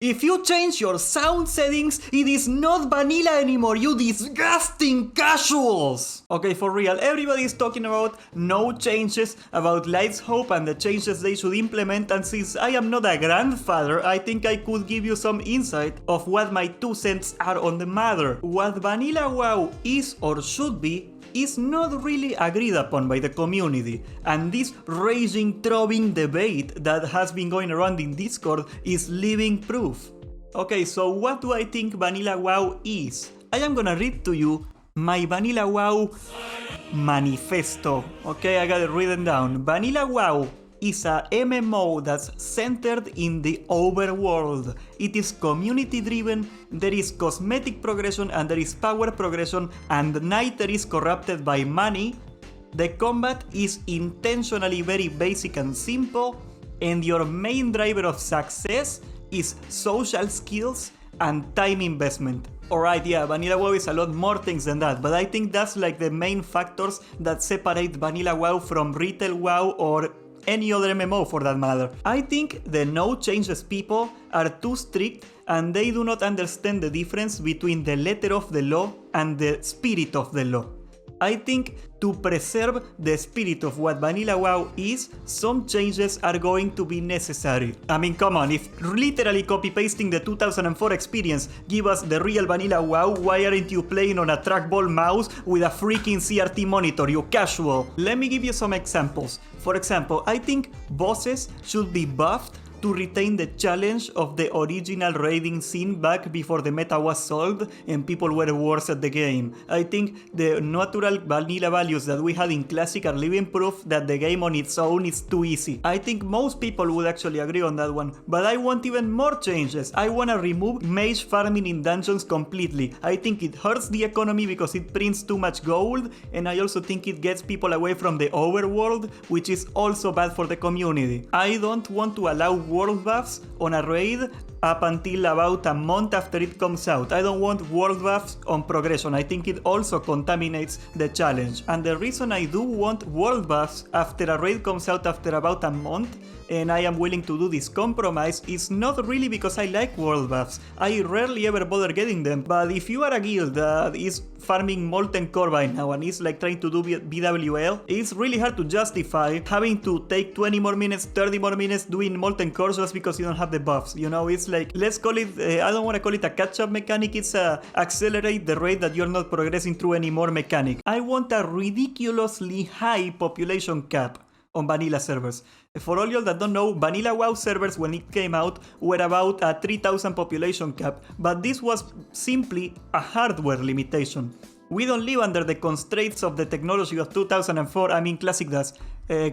If you change your sound settings, it is not vanilla anymore, you disgusting casuals! Okay, for real, everybody is talking about no changes, about Lighsthope and the changes they should implement, and since I am not a grandfather, I think I could give you some insight of what my 2 cents are on the matter. What Vanilla WoW is or should be is not really agreed upon by the community, and this raging, throbbing debate that has been going around in Discord is living proof. Okay, so what do I think Vanilla WoW is? I am gonna read to you my Vanilla WoW manifesto. Okay, I got it written down. Vanilla WoW is a MMO that's centered in the overworld. It is community driven, there is cosmetic progression and there is power progression, and neither is corrupted by money. The combat is intentionally very basic and simple, and your main driver of success is social skills and time investment. Alright, yeah, Vanilla WoW is a lot more things than that, but I think that's like the main factors that separate Vanilla WoW from Retail WoW or any other MMO for that matter. I think the no changes people are too strict and they do not understand the difference between the letter of the law and the spirit of the law. I think to preserve the spirit of what Vanilla WoW is, some changes are going to be necessary. I mean, come on, if literally copy-pasting the 2004 experience give us the real Vanilla WoW, why aren't you playing on a trackball mouse with a freaking CRT monitor, you casual? Let me give you some examples. For example, I think bosses should be buffed to retain the challenge of the original raiding scene back before the meta was solved and people were worse at the game. I think the natural vanilla values that we had in Classic are living proof that the game on its own is too easy. I think most people would actually agree on that one, but I want even more changes. I wanna remove mage farming in dungeons completely. I think it hurts the economy because it prints too much gold, and I also think it gets people away from the overworld, which is also bad for the community. I don't want to allow world buffs on a raid up until about a month after it comes out. I don't want world buffs on progression. I think it also contaminates the challenge. And the reason I do want world buffs after a raid comes out after about a month, and I am willing to do this compromise, is not really because I like world buffs. I rarely ever bother getting them, but if you are a guild that is farming Molten Core by now and is like trying to do BWL, it's really hard to justify having to take 20 more minutes, 30 more minutes doing Molten Core just because you don't have the buffs. You know, it's like, let's call it, I don't want to call it a catch-up mechanic, it's a accelerate the rate that you're not progressing through anymore mechanic. I want a ridiculously high population cap on vanilla servers. For all y'all that don't know, Vanilla WoW servers when it came out were about a 3000 population cap, but this was simply a hardware limitation. We don't live under the constraints of the technology of 2004, I mean Classic does.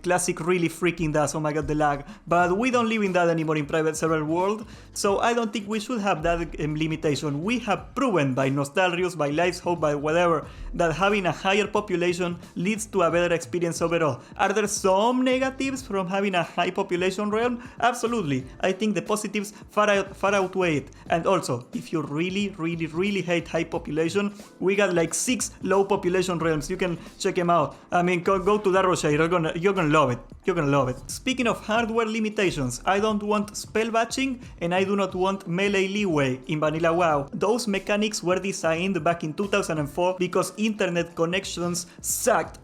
Classic really freaking does, oh my god the lag. But we don't live in that anymore in private server world, so I don't think we should have that limitation. We have proven by Nostalrius, by Lighsthope, by whatever, that having a higher population leads to a better experience overall. Are there some negatives from having a high population realm? Absolutely. I think the positives far outweigh it. And also, if you really hate high population, we got like 6 low population realms. You can check them out. I mean, go to Darroshire, you're gonna love it. You're gonna love it. Speaking of hardware limitations, I don't want spell batching and I do not want melee leeway in Vanilla WoW. Those mechanics were designed back in 2004 because internet connections sucked.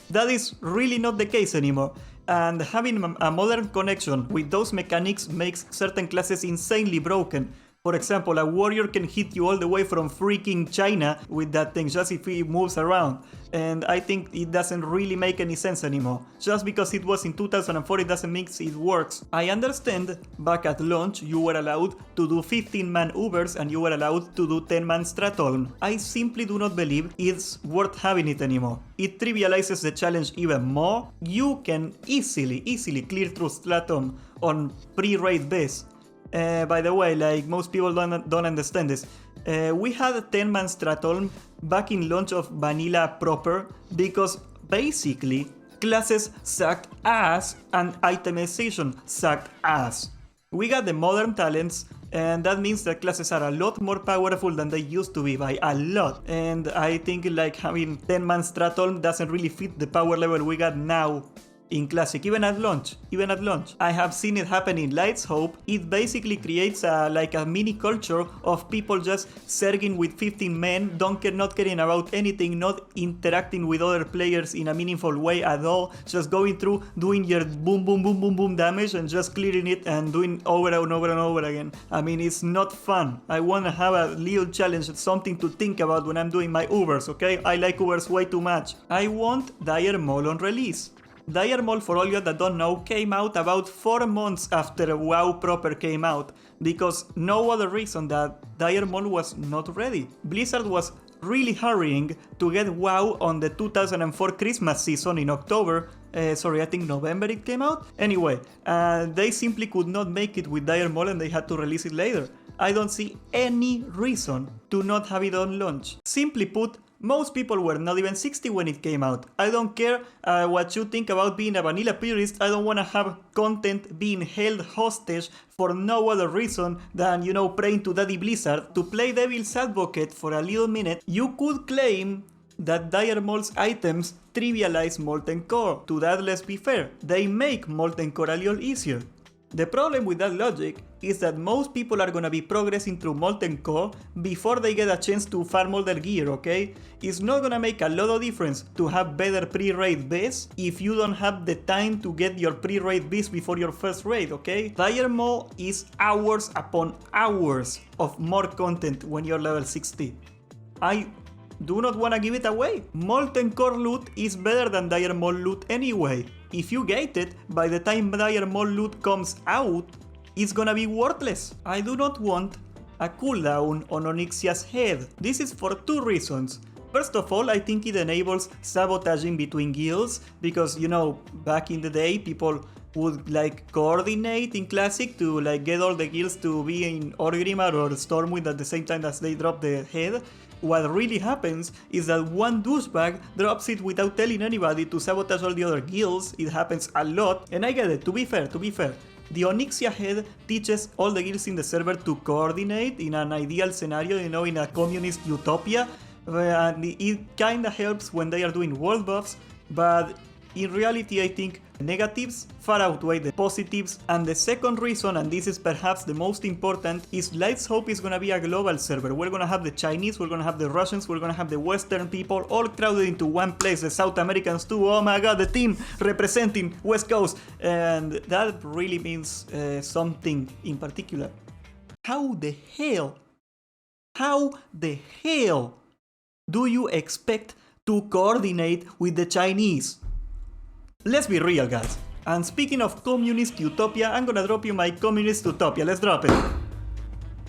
That is really not the case anymore. And having a modern connection with those mechanics makes certain classes insanely broken. For example, a warrior can hit you all the way from freaking China with that thing just if he moves around. And I think it doesn't really make any sense anymore. Just because it was in 2004 it doesn't mean it works. I understand back at launch you were allowed to do 15-man Ubers and you were allowed to do 10-man Stratholm. I simply do not believe it's worth having it anymore. It trivializes the challenge even more. You can easily clear through Stratholm on pre-raid base. By the way, like most people don't understand this. We had a 10-man Stratholm back in launch of Vanilla proper because basically classes sucked ass and itemization sucked ass. We got the modern talents and that means that classes are a lot more powerful than they used to be by a lot. And I think like having 10-man Stratholm doesn't really fit the power level we got now. in Classic, even at launch. I have seen it happen in Lighsthope. It basically creates like a mini culture of people just serving with 15 men, not caring about anything, not interacting with other players in a meaningful way at all, just going through, doing your boom, boom, boom, boom, boom damage and just clearing it and doing over and over and over again. I mean, it's not fun. I want to have a little challenge, something to think about when I'm doing my Ubers, okay? I like Ubers way too much. I want Dire Maul on release. Dire Maul, for all you that don't know, came out about 4 months after WoW proper came out, because no other reason that Dire Maul was not ready. Blizzard was really hurrying to get WoW on the 2004 Christmas season in October. I think November it came out. Anyway, they simply could not make it with Dire Maul and they had to release it later. I don't see any reason to not have it on launch. Simply put, most people were not even 60 when it came out. I don't care what you think about being a vanilla purist. I don't want to have content being held hostage for no other reason than, you know, praying to Daddy Blizzard. To play devil's advocate for a little minute, you could claim that Dire Maul's items trivialize Molten Core. To that, let's be fair, they make Molten Core a little easier. The problem with that logic is that most people are gonna be progressing through Molten Core before they get a chance to farm all their gear, okay? It's not gonna make a lot of difference to have better pre-raid beasts if you don't have the time to get your pre-raid beast before your first raid, okay? Dire Maul is hours upon hours of more content when you're level 60. I do not wanna give it away. Molten Core loot is better than Dire Maul loot anyway. If you gate it, by the time Dire Maul loot comes out, it's gonna be worthless. I do not want a cooldown on Onyxia's head. This is for 2 reasons. First of all, I think it enables sabotaging between guilds, because, you know, back in the day, people would like coordinate in Classic to like get all the guilds to be in Orgrimmar or Stormwind at the same time as they drop the head. What really happens is that one douchebag drops it without telling anybody to sabotage all the other guilds. It happens a lot, and I get it, to be fair. The Onyxia head teaches all the guilds in the server to coordinate in an ideal scenario, you know, in a communist utopia, and it kinda helps when they are doing world buffs, but in reality I think negatives far outweigh the positives. And the second reason, and this is perhaps the most important, is Lighsthope is gonna be a global server. We're gonna have the Chinese, we're gonna have the Russians, we're gonna have the Western people all crowded into one place, the South Americans too. Oh my god, the team representing West Coast, and that really means something in particular. How the hell do you expect to coordinate with the Chinese? Let's be real, guys. And speaking of communist utopia, I'm gonna drop you my communist utopia. Let's drop it.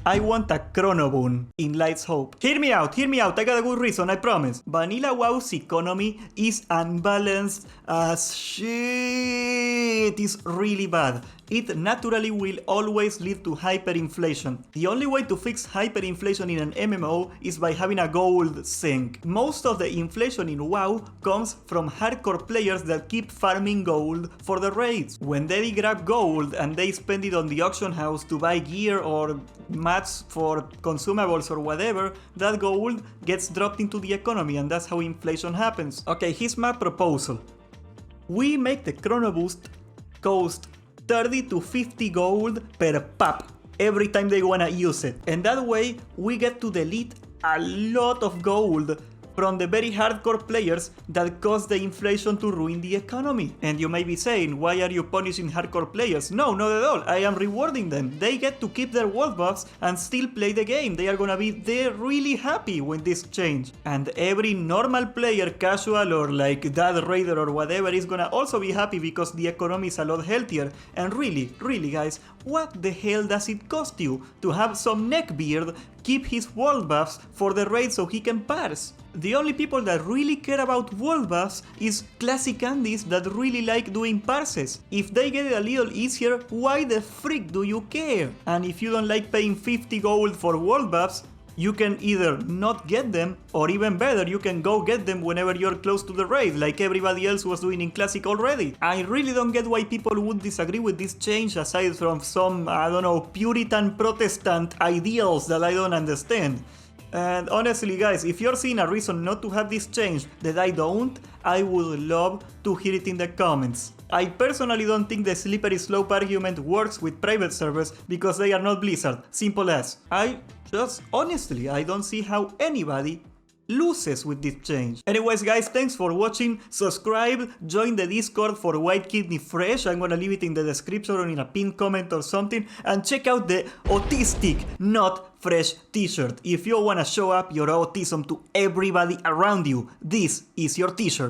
I want a Chronoboon in Lighsthope. Hear me out, I got a good reason, I promise. Vanilla WoW's economy is unbalanced as shit. It's really bad. It naturally will always lead to hyperinflation. The only way to fix hyperinflation in an MMO is by having a gold sink. Most of the inflation in WoW comes from hardcore players that keep farming gold for the raids. When they grab gold and they spend it on the auction house to buy gear or mats for consumables or whatever, that gold gets dropped into the economy, and that's how inflation happens. Okay, here's my proposal. We make the Chrono Boost cost 30 to 50 gold per pop every time they wanna use it. And that way we get to delete a lot of gold from the very hardcore players that cause the inflation to ruin the economy. And you may be saying, why are you punishing hardcore players? No, not at all. I am rewarding them. They get to keep their world buffs and still play the game. They are gonna be really happy when this change. And every normal player, casual or like that raider or whatever, is gonna also be happy because the economy is a lot healthier. And really guys, what the hell does it cost you to have some neckbeard keep his world buffs for the raid so he can parse? The only people that really care about world buffs is classic candies that really like doing parses. If they get it a little easier, why the frick do you care? And if you don't like paying 50 gold for world buffs, you can either not get them, or even better, you can go get them whenever you're close to the raid, like everybody else was doing in Classic already. I really don't get why people would disagree with this change, aside from some, I don't know, Puritan Protestant ideals that I don't understand. And honestly guys, if you're seeing a reason not to have this change that I don't, I would love to hear it in the comments. I personally don't think the slippery slope argument works with private servers because they are not Blizzard, simple as. Honestly, I don't see how anybody loses with this change. Anyways guys, thanks for watching, subscribe, join the Discord for Whitekidney Fresh, I'm gonna leave it in the description or in a pinned comment or something, and check out the Autistic Not Fresh t-shirt. If you wanna show up your autism to everybody around you, this is your t-shirt.